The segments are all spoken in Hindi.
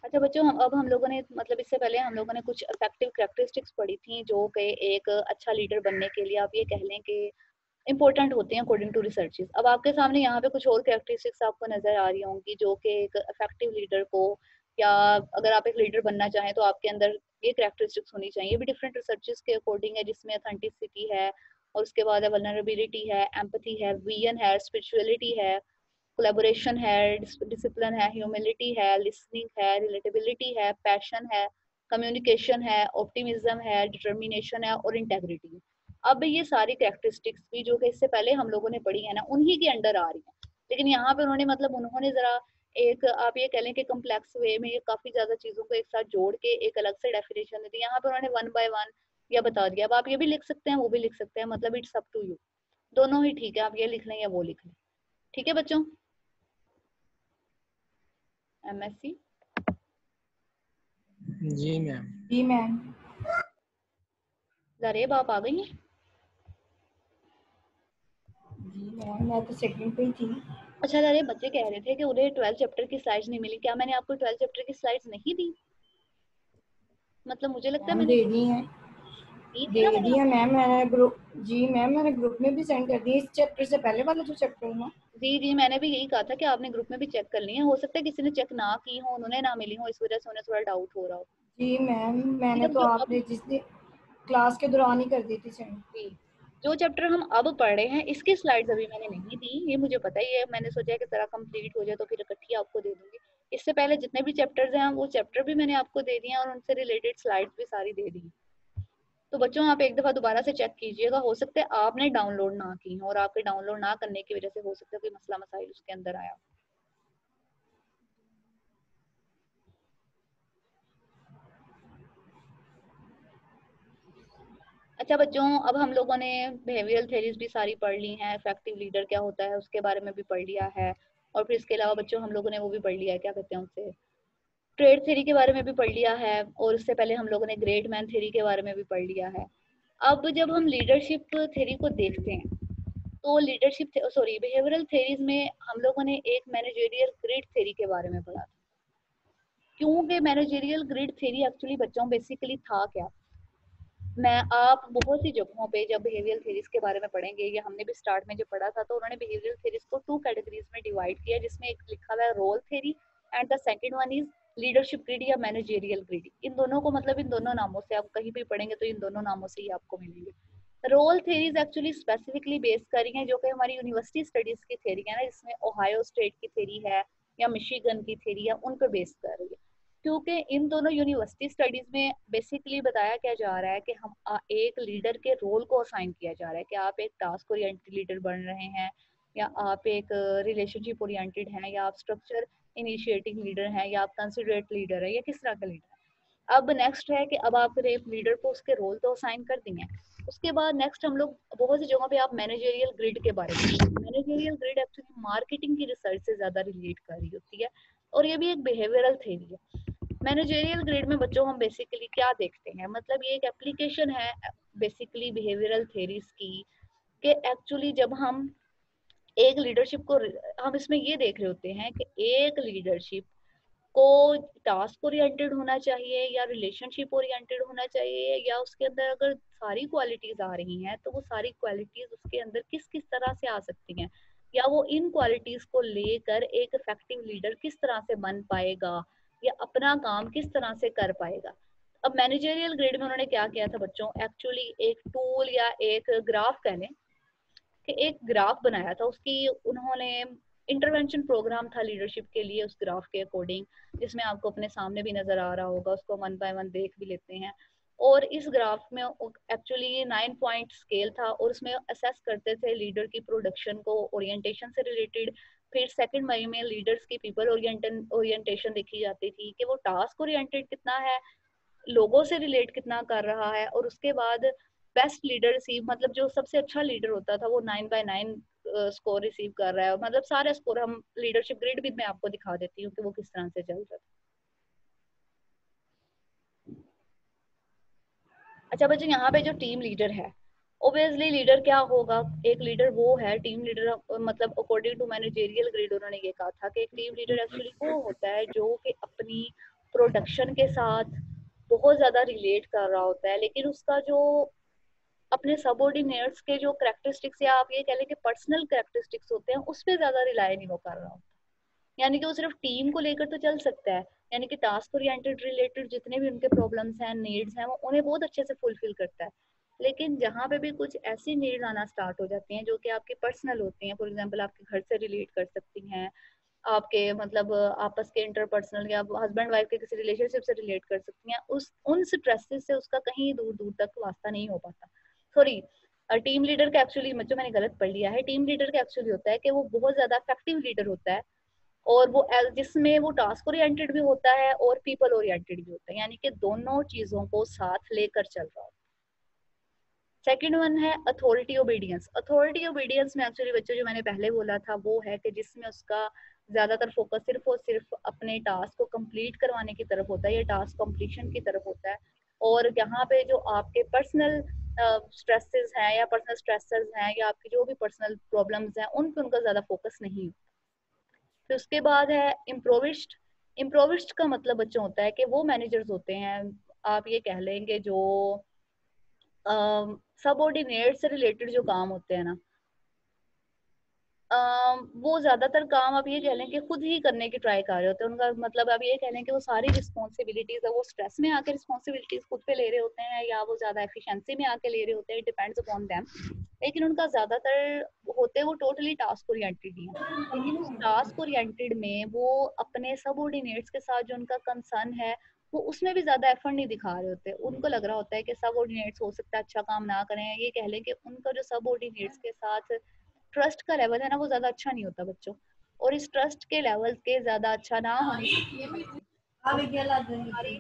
अच्छा बच्चों, अब हम लोगों ने मतलब इससे पहले हम लोगों ने कुछ इफेक्टिव कैरेक्टरिस्टिक्स पढ़ी थी जो कि एक अच्छा लीडर बनने के लिए आप ये कह लें कि इम्पोर्टेंट होते हैं अकॉर्डिंग टू रिसर्चेस। अब आपके सामने यहाँ पे कुछ और कैरेक्टरिस्टिक्स आपको नजर आ रही होंगी जो कि एक इफेक्टिव लीडर को, या अगर आप एक लीडर बनना चाहें तो आपके अंदर ये कैरेक्टरिस्टिक्स होनी चाहिए। ये भी डिफरेंट रिसर्चेस के अकॉर्डिंग है, जिसमें ऑथेंटिसिटी है और उसके बाद है वल्नरेबिलिटी है, एम्पैथी है, विजन है, स्पिरिचुअलिटी है, कोलैबोरेशन है, डिसिप्लिन है, ह्यूमिलिटी है, लिसनिंग है, रिलेटेबिलिटी है, पैशन है, कम्युनिकेशन है, ऑप्टिमिज्म है, डिटर्मिनेशन है और इंटेग्रिटी। अब ये सारी कैरेक्टरिस्टिक्स भी जो कि इससे पहले हम लोगों ने पढ़ी है ना, उन्हीं के अंडर आ रही है। लेकिन यहाँ पे उन्होंने मतलब उन्होंने जरा एक आप ये कह लें कि कम्प्लेक्स वे में ये काफी ज्यादा चीजों को एक साथ जोड़ के एक अलग से डेफिनेशन दी थी। यहाँ पे उन्होंने वन बाय वन या बता दिया। अब आप ये भी लिख सकते हैं, वो भी लिख सकते हैं, मतलब इट्स अप टू यू, दोनों ही ठीक है, आप ये लिख लें या वो लिख लें। ठीक है बच्चों? एमएससी। जी मैम। जी मैम। जरेब आप आ गई हैं? जी मैम, मैं तो सेकंड पे ही थी। अच्छा जरेब, बच्चे कह रहे थे कि उन्हें 12 चैप्टर की स्लाइड्स नहीं मिली। क्या मैंने आपको 12 चैप्टर की स्लाइड्स नहीं दी? मतलब मुझे लगता है मैम मैंने दे दी हैं, दी थी दे ना मैंने दी है आपको। मैम, मैंने ग्रुप, जी मैम मैंने ग्रुप में भी सेंड कर दी इस चैप्टर से पहले वाला जो चैप्टर हुआ। जी जी, मैंने भी यही कहा था कि आपने ग्रुप में भी चेक कर ली है। हो सकता है किसी ने चेक ना की हो, उन्होंने ना मिली हो, इस वजह से उन्हें थोड़ा डाउट हो रहा हो। जी मैम, ठीक है, मैंने तो जो अब आपने जिस दिन क्लास के दौरान ही कर दी थी सेंड। जी, जो चैप्टर हम अब पढ़ रहे हैं इसकी स्लाइड्स अभी मैंने नहीं दी, ये मुझे पता ही है। मैंने सोचा है कि जरा कंप्लीट हो जाए तो फिर इकट्ठी आपको दे दूंगी। इससे पहले जितने भी चैप्टर्स हैं वो चैप्टर भी मैंने आपको दे दिए हैं और उनसे रिलेटेड स्लाइड्स भी सारी दे दी। तो बच्चों आप एक दफा दोबारा से चेक कीजिएगा, हो सकता है आपने डाउनलोड ना की हो और आपके डाउनलोड ना करने की वजह से हो सकता है कोई मसला मसाइल उसके अंदर आया। अच्छा बच्चों, अब हम लोगों ने बिहेवियरल थेरीज भी सारी पढ़ ली हैं, इफेक्टिव लीडर क्या होता है उसके बारे में भी पढ़ लिया है, और फिर इसके अलावा बच्चों हम लोगों ने वो भी पढ़ लिया है, क्या कहते हैं उसे, ट्रेड थ्योरी के बारे में भी पढ़ लिया है, और उससे पहले हम लोगों ने ग्रेट मैन थ्योरी के बारे में भी पढ़ लिया है। अब जब हम लीडरशिप थ्योरी को देखते हैं तो लीडरशिप सॉरी बिहेवियरल थ्योरीज में हम लोगों ने एक मैनेजरियल ग्रिड थ्योरी के बारे में पढ़ा था। क्योंकि मैनेजरियल ग्रिड थ्योरी एक्चुअली बच्चों बेसिकली था क्या, मैं आप बहुत सी जगहों पे जब बिहेवियरल थ्योरीज के बारे में पढ़ेंगे, या हमने भी स्टार्ट में जब पढ़ा था तो उन्होंने बिहेवियरल थ्योरीज को 2 कैटेगरीज में डिवाइड किया, जिसमें एक लिखा हुआ है role theory and the second one is leadership grid या मैनेजरियल ग्रिड। इन दोनों को मतलब इन दोनों नामों से आप कहीं भी पढ़ेंगे तो इन दोनों नामों से ही आपको मिलेंगे। Role theories actually specifically base करी हैं जो कि हमारी यूनिवर्सिटी स्टडीज की थ्योरी है ना, जिसमें ओहायो स्टेट की थ्योरी है या मिशिगन की थ्योरी है, उन पर बेस कर रही है। क्योंकि इन दोनों यूनिवर्सिटी स्टडीज में बेसिकली बताया क्या जा रहा है कि हम एक लीडर के रोल को असाइन किया जा रहा है कि आप एक टास्क ओरिएंटेड लीडर बन रहे हैं, या आप एक रिलेशनशिप ओरिएंटेड हैं, या आप स्ट्रक्चर इनिशिएटिंग लीडर हैं, या आप कंसिडरेट लीडर है, या किस तरह का लीडर है। अब नेक्स्ट है कि अब आप एक लीडर को उसके रोल तो असाइन कर दिए, उसके बाद नेक्स्ट हम लोग बहुत सी जगहों पे आप मैनेजरियल ग्रिड के बारे में, मैनेजरियल ग्रिड एक्चुअली मार्केटिंग की रिसर्च से ज्यादा रिलेट कर रही होती है, और ये भी एक बिहेवियरल थ्योरी है। मैनेजरियल ग्रेड में बच्चों हम बेसिकली क्या देखते हैं, मतलब ये एक एप्लीकेशन है बेसिकली बिहेवियरल थेरीज की, कि एक्चुअली जब हम एक लीडरशिप को, हम इसमें ये देख रहे होते हैं कि एक लीडरशिप को टास्क ओरिएंटेड होना चाहिए या रिलेशनशिप ओरिएंटेड होना चाहिए, या उसके अंदर अगर सारी क्वालिटीज आ रही हैं तो वो सारी क्वालिटीज उसके अंदर किस किस तरह से आ सकती हैं, या वो इन क्वालिटीज को लेकर एक इफेक्टिव लीडर किस तरह से बन पाएगा या अपना काम किस तरह से कर पाएगा। अब मैनेजरियल ग्रेड में उन्होंने क्या किया था बच्चों, एक्चुअली एक टूल या एक ग्राफ कह लें कि एक ग्राफ बनाया था, उसकी उन्होंने इंटरवेंशन प्रोग्राम था लीडरशिप के लिए उस ग्राफ के अकॉर्डिंग, जिसमें आपको अपने सामने भी नजर आ रहा होगा, उसको वन बाय वन देख भी लेते हैं। और इस ग्राफ में एक्चुअली 9 पॉइंट स्केल था और उसमें असेस करते थे लीडर की प्रोडक्शन को ओरिएंटेशन से रिलेटेड। फिर सेकंड मई में लीडर्स की पीपल ओरिएंटेशन देखी जाती थी कि वो टास्क ओरिएंटेड कितना है, लोगों से रिलेट कितना कर रहा है, और उसके बाद बेस्ट लीडर रिसीव, मतलब जो सबसे अच्छा लीडर होता था वो 9/9 स्कोर रिसीव कर रहा है। मतलब सारे स्कोर हम लीडरशिप ग्रेड भी मैं आपको दिखा देती हूँ कि वो किस तरह से चल रहा था। अच्छा बच्चों, यहाँ पे जो टीम लीडर है ओबियसली लीडर क्या होगा, एक लीडर वो है, टीम लीडर मतलब अकॉर्डिंग टू मैनेजेरियल ग्रेड उन्होंने ये कहा था कि एक टीम लीडर एक्चुअली वो होता है जो कि अपनी प्रोडक्शन के साथ बहुत ज्यादा रिलेट कर रहा होता है, लेकिन उसका जो अपने सबऑर्डिनेट्स के जो करेक्टरिस्टिक्स या आप ये कह लें कि पर्सनल करेक्टरिस्टिक्स होते हैं उस पर ज्यादा रिलाय नहीं वो कर रहा होता। यानी कि वो सिर्फ टीम को लेकर तो चल सकता है, यानी कि टास्क ओरिएंटेड रिलेटेड जितने भी उनके प्रॉब्लम्स हैं, नीड्स हैं, वो उन्हें बहुत अच्छे से फुलफिल करता है। लेकिन जहाँ पे भी कुछ ऐसी नीड्स आना स्टार्ट हो जाती हैं जो कि आपकी पर्सनल होती हैं, फॉर एग्जांपल आपके घर से रिलेट कर सकती हैं, आपके मतलब आपस के इंटरपर्सनल या हस्बैंड वाइफ के किसी रिलेशनशिप से रिलेट कर सकती हैं, उस उन स्ट्रेसेस से उसका कहीं दूर दूर तक वास्ता नहीं हो पाता। सॉरी, टीम लीडर का एक्चुअली जो मैंने गलत पढ़ लिया है, टीम लीडर का एक्चुअली होता है कि वो बहुत ज्यादा इफेक्टिव लीडर होता है, और वो जिसमें वो टास्क ओरिएंटेड भी होता है और पीपल ओरिएंटेड भी होता है, यानी कि दोनों चीजों को साथ लेकर चल रहा होता है। सेकेंड वन है अथॉरिटी ओबीडियंस। अथॉरिटी ओबीडियंस में एक्चुअली बच्चों जो मैंने पहले बोला था वो है कि जिसमें उसका ज्यादातर फोकस सिर्फ और सिर्फ अपने टास्क को कंप्लीट करवाने की तरफ होता है या टास्क कंप्लीशन की तरफ होता है, और यहाँ पे जो आपके पर्सनल स्ट्रेसेस हैं या पर्सनल स्ट्रेसर्स हैं या आपकी जो भी पर्सनल प्रॉब्लम्स हैं उन पर उनका ज्यादा फोकस नहीं होता। फिर उसके बाद है इम्प्रोविस्ट। इम्प्रोविस्ट का मतलब बच्चों होता है कि वो मैनेजर्स होते हैं, आप ये कह लेंगे जो सबऑर्डिनेट से रिलेटेड जो काम होते हैं ना, वो ज्यादातर काम आप ये कह लें कि खुद ही करने की ट्राई कर रहे होते हैं। उनका मतलब आप ये कह लें कि वो सारी रिस्पॉन्सिबिलिटीज है वो स्ट्रेस में आके रिस्पॉन्सिबिलिटीज खुद पे ले रहे होते हैं या वो ज्यादा एफिशिएंसी में आके ले रहे होते हैं, डिपेंड्स अपॉन देम। लेकिन उनका ज्यादातर होते वो टोटली टास्क ओरिएंटेड ही है, लेकिन उस टास्क ओरिएंटेड में वो अपने सबऑर्डिनेट्स के साथ जो उनका कंसर्न है वो उसमें भी ज्यादा एफर्ट नहीं दिखा रहे होते। उनको लग रहा होता है कि सबऑर्डिनेट्स हो सकता है अच्छा काम ना करें, ये कह लें कि उनका जो सबऑर्डिनेट्स के साथ ट्रस्ट का लेवल है ना वो ज्यादा अच्छा नहीं होता बच्चों, और इस ट्रस्ट के लेवल के ज्यादा अच्छा ना होने की हमारी,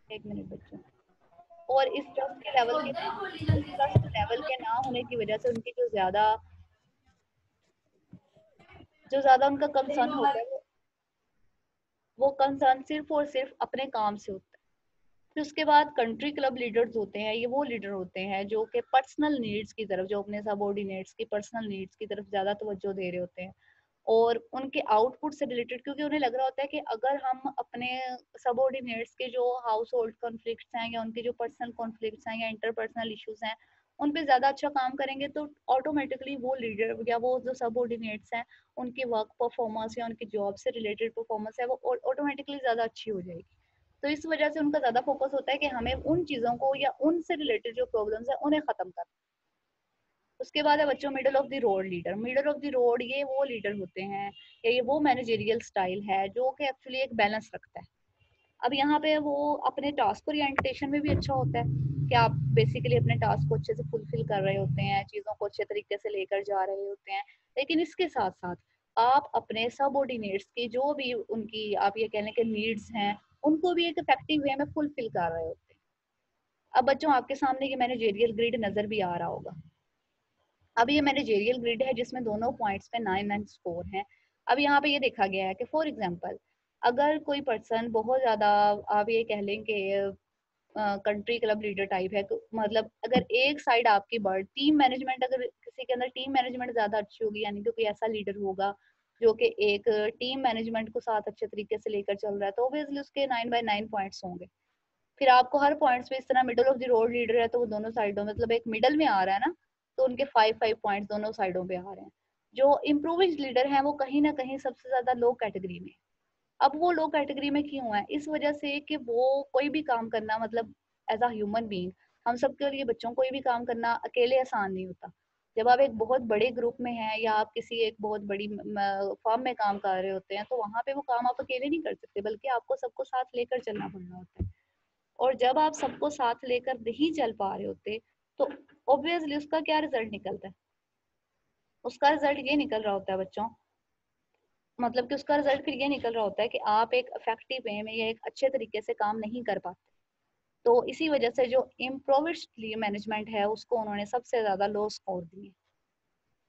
एक मिनट बच्चों, और इस ट्रस्ट लेवल के ना होने की वजह से उनकी जो ज्यादा उनका कंसर्न होता है वो कंसर्न सिर्फ और सिर्फ अपने काम से होता है। फिर उसके बाद कंट्री क्लब लीडर्स होते हैं, ये वो लीडर होते हैं जो कि पर्सनल नीड्स की तरफ, जो अपने सबऑर्डिनेट्स की पर्सनल नीड्स की तरफ ज्यादा तवज्जो दे रहे होते हैं और उनके आउटपुट से रिलेटेड, क्योंकि उन्हें लग रहा होता है कि अगर हम अपने सबऑर्डिनेट्स के जो हाउस होल्ड कॉन्फ्लिक्ट्स हैं या उनके जो पर्सनल कॉन्फ्लिक्ट्स हैं या इंटरपर्सनल इश्यूज हैं उन पे ज्यादा अच्छा काम करेंगे तो ऑटोमेटिकली वो लीडर या वो जो सबऑर्डिनेट्स हैं उनकी वर्क परफॉर्मेंस या उनकी जॉब से रिलेटेड परफॉर्मेंस है वो ऑटोमेटिकली ज्यादा अच्छी हो जाएगी। तो इस वजह से उनका ज्यादा फोकस होता है कि हमें उन चीजों को या उनसे रिलेटेड जो प्रॉब्लम्स है उन्हें खत्म करना। उसके बाद है बच्चों middle of the road leader. Middle of the road ये वो लीडर होते हैं या ये वो मैनेजेरियल स्टाइल है जो कि एक्चुअली एक बैलेंस रखता है। अब यहाँ पे वो अपने टास्क ओरिएंटेशन में भी अच्छा होता है कि आप बेसिकली अपने टास्क को अच्छे से फुलफिल कर रहे होते हैं, चीज़ों को अच्छे तरीके से लेकर जा रहे होते हैं, लेकिन इसके साथ साथ आप अपने सबऑर्डिनेट्स की जो भी उनकी आप ये कहने के नीड्स हैं उनको भी एक इफेक्टिव वे में फुलफिल कर रहे होते हैं। अब बच्चों आपके सामने ये मैनेजेरियल ग्रिड नजर भी आ रहा होगा। अब ये मैनेजेरियल ग्रिड है जिसमें दोनों पॉइंट्स पे 9 9 स्कोर हैं। अब यहाँ पे ये देखा गया है कि फॉर एग्जांपल अगर कोई पर्सन बहुत ज्यादा आप ये कह लें कि कंट्री क्लब लीडर टाइप है, तो मतलब अगर एक साइड आपकी बढ़ टीम मैनेजमेंट, अगर किसी के अंदर टीम मैनेजमेंट ज्यादा अच्छी होगी यानी कि कोई ऐसा लीडर होगा जो कि एक टीम मैनेजमेंट को साथ अच्छे तरीके से लेकर चल रहा है तो ऑब्वियसली उसके 9 बाय 9 पॉइंट्स होंगे। फिर आपको हर पॉइंट्स पे इस तरह middle of the road leader है तो वो दोनों साइडों मतलब एक मिडल में आ रहा है ना, तो उनके 5 5 पॉइंट्स दोनों साइडों पे आ रहे हैं। जो इम्प्रूविंग लीडर है वो कहीं ना कहीं सबसे ज्यादा लो कैटेगरी में। अब वो लो कैटेगरी में क्यों है, इस वजह से कि वो कोई भी काम करना मतलब एज अ ह्यूमन बीइंग हम सबके लिए बच्चों कोई भी काम करना अकेले आसान नहीं होता। जब आप एक बहुत बड़े ग्रुप में हैं या आप किसी एक बहुत बड़ी फर्म में काम कर रहे होते हैं तो वहां पे वो काम आप अकेले नहीं कर सकते बल्कि आपको सबको साथ लेकर चलना पड़ रहा होता है। और जब आप सबको साथ लेकर नहीं चल पा रहे होते तो ऑब्वियसली उसका क्या रिजल्ट निकलता है, उसका रिजल्ट ये निकल रहा होता है बच्चों, मतलब कि उसका रिजल्ट फिर ये निकल रहा होता है कि आप एक इफेक्टिव वे में या एक अच्छे तरीके से काम नहीं कर पाते। तो इसी वजह से जो इम्प्रोविस्ड मैनेजमेंट है उसको उन्होंने सबसे ज्यादा लो स्कोर दिए।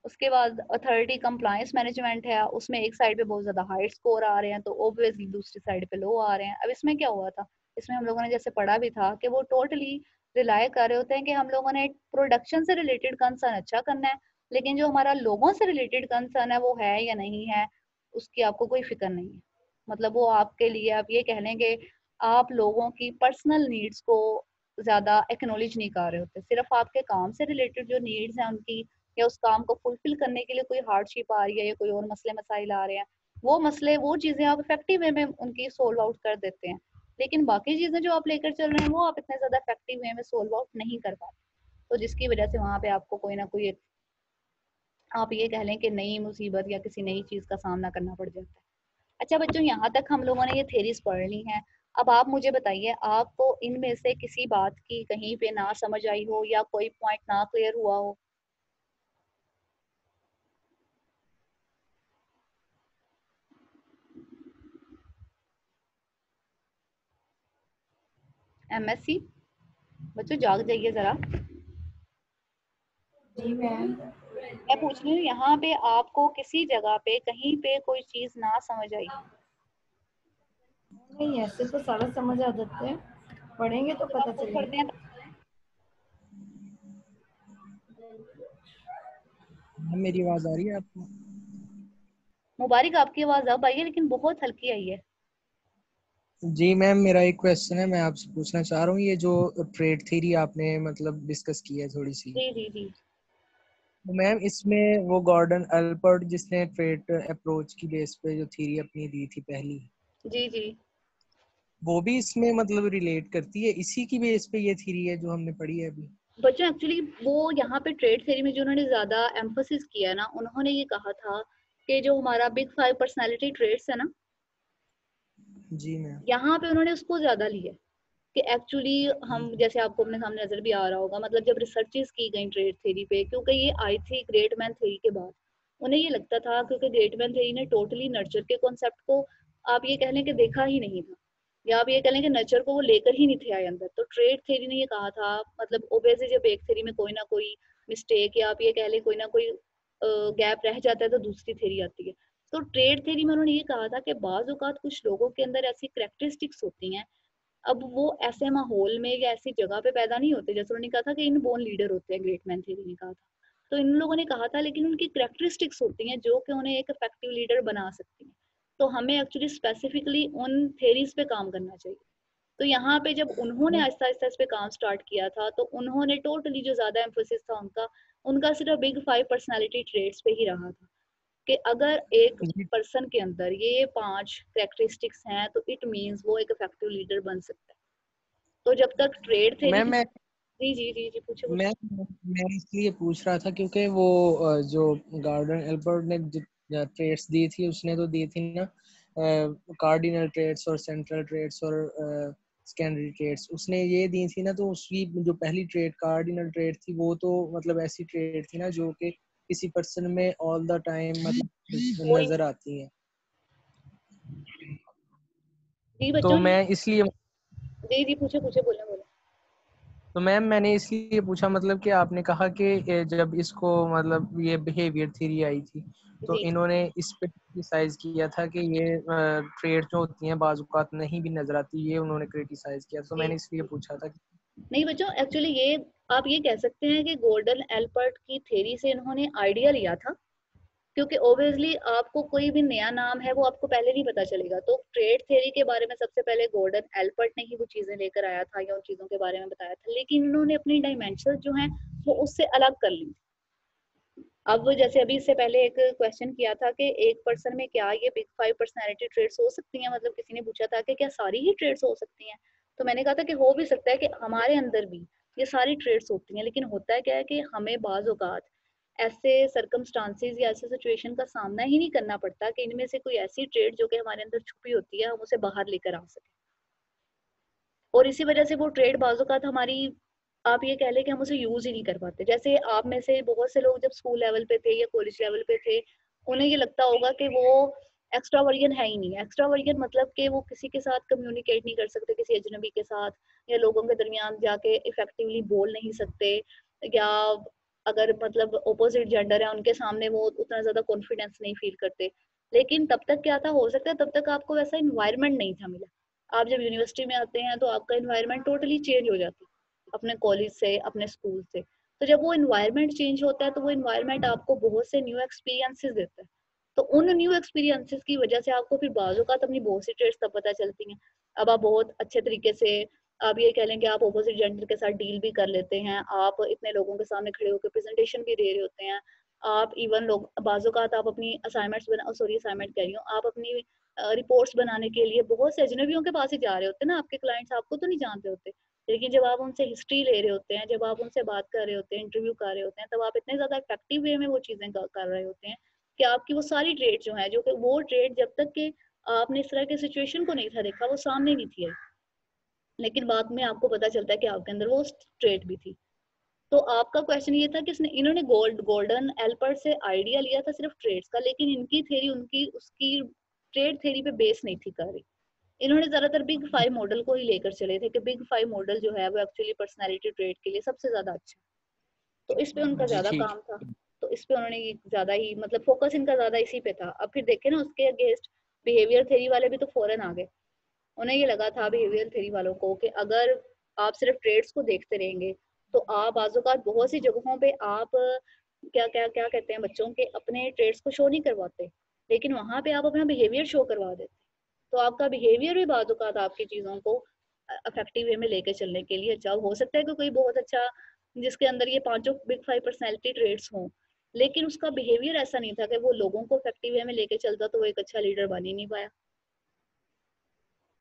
उसके बाद अथॉरिटी कंप्लायंस मैनेजमेंट है, उसमें एक साइड पे बहुत ज्यादा हाई स्कोर आ रहे हैं तो ऑब्वियसली दूसरी साइड पे लो आ रहे हैं। अब इसमें क्या हुआ था, इसमें हम लोगों ने जैसे पढ़ा भी था कि वो टोटली रिलाय कर रहे होते हैं कि हम लोगों ने प्रोडक्शन से रिलेटेड कंसर्न अच्छा करना है, लेकिन जो हमारा लोगों से रिलेटेड कंसर्न है वो है या नहीं है, उसकी आपको कोई फिक्र नहीं है। मतलब वो आपके लिए आप ये कह लेंगे, आप लोगों की पर्सनल नीड्स को ज्यादा एक्नॉलेज नहीं कर रहे होते, सिर्फ आपके काम से रिलेटेड जो नीड्स हैं उनकी, या उस काम को फुलफिल करने के लिए कोई हार्डशिप आ रही है या कोई और मसले मसाइल आ रहे हैं, वो मसले वो चीजें आप इफेक्टिव वे में उनकी सोल्व आउट कर देते हैं। लेकिन बाकी चीजें जो आप लेकर चल रहे हैं वो आप इतने ज्यादा इफेक्टिव वे में सोल्व आउट नहीं कर पाते, तो जिसकी वजह से वहां पे आपको कोई ना कोई आप ये कह लें कि नई मुसीबत या किसी नई चीज का सामना करना पड़ जाता है। अच्छा बच्चों, यहाँ तक हम लोगों ने ये थेरीज पढ़ ली हैं। अब आप मुझे बताइए, आपको इनमें से किसी बात की कहीं पे ना समझ आई हो या कोई पॉइंट ना क्लियर हुआ हो? एमएससी बच्चों जाग जाइए जरा। जी मैम। मैं पूछ रही हूँ यहाँ पे आपको किसी जगह पे कहीं पे कोई चीज ना समझ आई? नहीं, ऐसे तो सारा समझ आ जाता है, पढ़ेंगे तो जब आप पता खुद पढ़ते चलेगा। हैं मैम मेरी आवाज आ रही है आपको? मुबारक, आपकी आवाज अब आई है लेकिन बहुत हल्की आई है। जी मैम, मेरा एक क्वेश्चन है, मैं आपसे पूछना चाह रहा हूँ, ये जो ट्रेड थ्योरी आपने मतलब डिस्कस की है थोड़ी सी, जी जी जी। तो मैम इसमें वो गॉर्डन अल्पर्ट जिसने ट्रेड अप्रोच की बेस पे जो थ्योरी अपनी दी थी पहली, जी जी। वो भी इसमें मतलब रिलेट करती है, इसी की बेस पे ये थ्योरी है जो हमने पढ़ी है अभी? बच्चों एक्चुअली वो यहाँ पे ट्रेड थ्योरी में जो उन्होंने ज्यादा एम्फोसिस किया ना, उन्होंने ये कहा था कि जो हमारा बिग फाइव पर्सनालिटी ट्रेड्स है ना, जी मैम। यहाँ पे उन्होंने उसको ज्यादा लिया कि एक्चुअली हम जैसे आपको अपने सामने नजर भी आ रहा होगा, मतलब जब रिसर्चेस की गई ट्रेड थ्योरी पे, क्योंकि ये आई थी ग्रेट मैन थ्योरी के बाद, उन्हें ये लगता था क्योंकि ग्रेट मैन थ्योरी ने टोटली नर्चर के कॉन्सेप्ट को आप ये कह लें कि देखा ही नहीं था, या आप ये कह लें कि नर्चर को वो लेकर ही नहीं थे आए अंदर। तो ट्रेड थ्योरी ने ये कहा था, मतलब ओबियसली जब एक थ्योरी में कोई ना कोई मिस्टेक या आप ये कह लें कोई ना कोई गैप रह जाता है तो दूसरी थ्योरी आती है। तो ट्रेड थ्योरी में उन्होंने ये कहा था कि बाज औकात कुछ लोगों के अंदर ऐसी करेक्टरिस्टिक्स होती हैं, अब वो ऐसे माहौल में या ऐसी जगह पे पैदा नहीं होते, जैसे उन्होंने कहा था कि इन बोर्न लीडर होते हैं, ग्रेट मैन थ्योरी ने कहा था। तो इन लोगों ने कहा था लेकिन उनकी करेक्टरिस्टिक्स होती हैं जो कि उन्हें एक इफेक्टिव लीडर बना सकती हैं। तो हमें एक्चुअली स्पेसिफिकली उन थेरीज पे काम करना चाहिए। तो यहाँ पे जब उन्होंने आहिस्ता आहिस्ता इस पे काम स्टार्ट किया था, तो उन्होंने टोटली जो ज्यादा एम्फोसिस था उनका, उनका सिर्फ बिग फाइव पर्सनालिटी ट्रेड्स पे ही रहा था कि अगर एक जी पर्सन के अंदर ये पांच करेक्टरिस्टिक्स हैं तो इट मींस वो एक इफेक्टिव लीडर बन सकता है। तो जब तक ट्रेड थ्योरी, मैम, जी जी जी जी, पूछे पूछे। मैं मैं इसलिए पूछ रहा था क्योंकि वो जो गार्डन एल्बर्ट ने ट्रेड्स दी थी, उसने तो दी थी ना कार्डिनल ट्रेड्स और सेंट्रल ट्रेड्स और सेकेंडरी ट्रेड्स, उसने ये दी थी ना, तो उसकी जो पहली ट्रेड कार्डिनल ट्रेड थी वो तो मतलब ऐसी ट्रेड थी ना जो कि किसी पर्सन में ऑल द टाइम मतलब वही, नजर आती है। जी तो बच्चों, मैं इसलिए जी जी पूछे पूछे, बोले बोले। तो मैम मैंने इसलिए पूछा मतलब कि आपने कहा कि जब इसको मतलब ये बिहेवियर थ्योरी आई थी तो जी जी। इन्होंने इस पे क्रिटिसाइज किया था कि ये ट्रेड जो होती हैं बाज़ औक़ात नहीं भी नजर आती, ये उन्होंने क्रिटिसाइज किया, तो जी मैंने इसलिए पूछा था। नहीं बच्चों, एक्चुअली ये आप ये कह सकते हैं कि गोल्डन एल्पर्ट की थ्योरी से इन्होंने आइडिया लिया था, क्योंकि ऑब्वियसली आपको कोई भी नया नाम है वो आपको पहले नहीं पता चलेगा। तो ट्रेड थ्योरी के बारे में सबसे पहले गोल्डन एल्पर्ट ने ही वो चीजें लेकर आया था या उन चीजों के बारे में बताया था, लेकिन इन्होंने अपनी डायमेंशन जो है वो उससे अलग कर ली। अब वो जैसे अभी इससे पहले एक क्वेश्चन किया था कि एक पर्सन में क्या ये बिग फाइव पर्सनैलिटी ट्रेड्स हो सकती हैं, मतलब किसी ने पूछा था कि क्या सारी ही ट्रेड्स हो सकती हैं, तो मैंने कहा था कि हो भी सकता है कि हमारे अंदर भी ये सारी ट्रेड्स होती हैं, लेकिन होता है क्या है कि हमें बाज औकात ऐसे सरकमस्टांसेस या ऐसे सिचुएशन का सामना ही नहीं करना पड़ता कि इनमें से कोई ऐसी ट्रेड जो कि हमारे अंदर छुपी होती है हम उसे बाहर लेकर आ सके, और इसी वजह से वो ट्रेड बाजू का हमारी आप ये कह लें कि हम उसे यूज ही नहीं कर पाते। जैसे आप में से बहुत से लोग जब स्कूल लेवल पे थे या कॉलेज लेवल पे थे, उन्हें ये लगता होगा कि वो एक्स्ट्रा वर्जन है ही नहीं। एक्स्ट्रा वर्जन मतलब कि वो किसी के साथ कम्युनिकेट नहीं कर सकते, किसी अजनबी के साथ या लोगों के दरमियान जाके इफेक्टिवली बोल नहीं सकते, या अगर मतलब ऑपोजिट जेंडर है उनके सामने वो उतना ज्यादा कॉन्फिडेंस नहीं फील करते। लेकिन तब तक क्या था, हो सकता है तब तक आपको वैसा इन्वायरमेंट नहीं था मिला, आप जब यूनिवर्सिटी में आते हैं तो आपका इन्वायरमेंट टोटली चेंज हो जाता है अपने कॉलेज से, अपने स्कूल से। तो जब वो इन्वायरमेंट चेंज होता है तो वो इन्वायरमेंट आपको बहुत से न्यू एक्सपीरियंसेस देता है। तो उन न्यू एक्सपीरियंसेस की वजह से आपको फिर बाजू का अपनी बहुत सी ट्रेड्स तब पता चलती हैं। अब आप बहुत अच्छे तरीके से, आप ये कह लें कि आप अपोजिट जेंडर के साथ डील भी कर लेते हैं, आप इतने लोगों के सामने खड़े होकर प्रेजेंटेशन भी दे रहे होते हैं, आप इवन लोग बाजू का आप अपनी असाइनमेंट्स बना, सॉरी असाइनमेंट कह रही हूँ, आप अपनी रिपोर्ट्स बनाने के लिए बहुत से अजनबियों के पास ही जा रहे होते हैं ना, आपके क्लाइंट्स आपको तो नहीं जानते होते, लेकिन जब आप उनसे हिस्ट्री ले रहे होते हैं, जब आप उनसे बात कर रहे होते हैं, इंटरव्यू कर रहे होते हैं, तब आप इतने ज्यादा इफेक्टिव वे में वो चीजें कर रहे होते हैं कि आपकी वो सारी ट्रेड जो है, जो कि वो ट्रेड जब तक कि आपने इस तरह के सिचुएशन को नहीं था देखा, वो सामने नहीं थी, लेकिन बाद में आपको पता चलता है कि आपके अंदर वो ट्रेड भी थी। तो आपका क्वेश्चन ये था कि इन्होंने गोल्डन एल्पर्ट से आइडिया लिया था सिर्फ ट्रेड्स का, लेकिन इनकी थ्योरी उनकी उसकी ट्रेड थ्योरी पे बेस नहीं थी कर रही। इन्होंने ज्यादातर बिग फाइव मॉडल को ही लेकर चले थे कि बिग फाइव मॉडल जो है वो एक्चुअली पर्सनैलिटी ट्रेड के लिए सबसे ज्यादा अच्छा है। तो इस पे उनका जी ज्यादा ठीक। काम था। तो इस पे उन्होंने ज्यादा ही मतलब फोकस इनका ज्यादा इसी पे था। अब फिर देखे ना उसके अगेंस्ट बिहेवियर थ्योरी वाले भी तो फौरन आ गए। उन्हें ये लगा था बिहेवियर थ्योरी वालों को कि अगर आप सिर्फ ट्रेड्स को देखते रहेंगे तो आप बाज़ बहुत सी जगहों पे आप क्या क्या क्या कहते हैं बच्चों के अपने ट्रेड्स को शो नहीं करवाते, लेकिन वहां पे आप अपना बिहेवियर शो करवा देते। तो आपका बिहेवियर भी बाज़ आपकी चीज़ों को अफेक्टिव वे में लेके चलने के लिए अच्छा हो सकता है कि कोई बहुत अच्छा जिसके अंदर ये पांचों बिग फाइव पर्सनैलिटी ट्रेड्स हों, लेकिन उसका बिहेवियर ऐसा नहीं था कि वो लोगों को इफेक्टिव वे में लेके चलता, तो वो एक अच्छा लीडर बन ही नहीं पाया।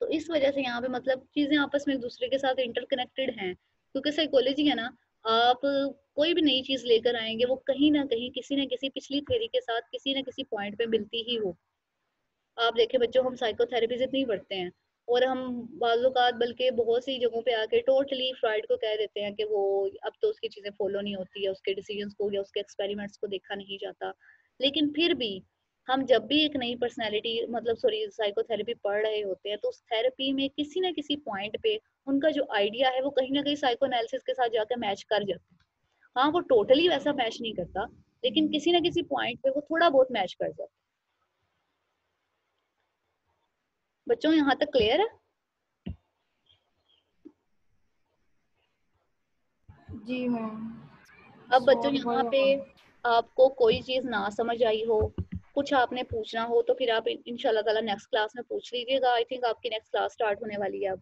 तो इस वजह से यहाँ पे मतलब चीजें आपस में एक दूसरे के साथ इंटरकनेक्टेड हैं, क्योंकि साइकोलॉजी है ना, आप कोई भी नई चीज लेकर आएंगे वो कहीं ना कहीं किसी न किसी पिछली थ्योरी के साथ किसी न किसी पॉइंट पे मिलती ही हो। आप देखें बच्चों, हम साइकोथेरेपी इतनी पढ़ते हैं और हम बाज़ बल्कि बहुत सी जगहों पे आके टोटली फ्रॉइड को कह देते हैं कि वो अब तो उसकी चीजें फॉलो नहीं होती है, उसके डिसीजंस को या उसके एक्सपेरिमेंट्स को देखा नहीं जाता। लेकिन फिर भी हम जब भी एक नई पर्सनैलिटी मतलब सॉरी साइकोथेरेपी पढ़ रहे होते हैं तो उस थेरेपी में किसी ना किसी पॉइंट पे उनका जो आइडिया है वो कहीं ना कहीं साइकोएनालिसिस के साथ जाकर मैच कर जाता है। हाँ, वो टोटली वैसा मैच नहीं करता, लेकिन किसी ना किसी पॉइंट पे वो थोड़ा बहुत मैच कर जाता है। बच्चों यहाँ तक क्लियर है? जी मैम। अब बच्चों सॉल्व यहाँ पे होगा। आपको कोई चीज ना समझ आई हो, कुछ आपने पूछना हो तो फिर आप इंशाल्लाह ताला नेक्स्ट क्लास में पूछ लीजिएगा। आई थिंक आपकी नेक्स्ट क्लास स्टार्ट होने वाली है अब।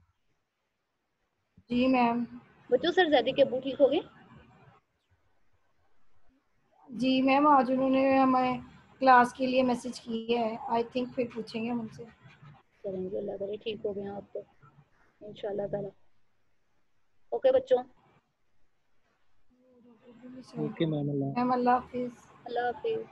जी मैम। बच्चों सर जैदी के अब्बू ठीक हो गए? जी मैम, आज उन्होंने हमें क्लास के लिए मैसेज किया है, आई थिंक फिर पूछेंगे हम उनसे। चलेंगे, अल्लाह करे ठीक हो गए आप तो इंशाल्लाह ताला। ओके बच्चों, ओके मैम। मैम अल्लाह हाफिज। अल्लाह हाफिज।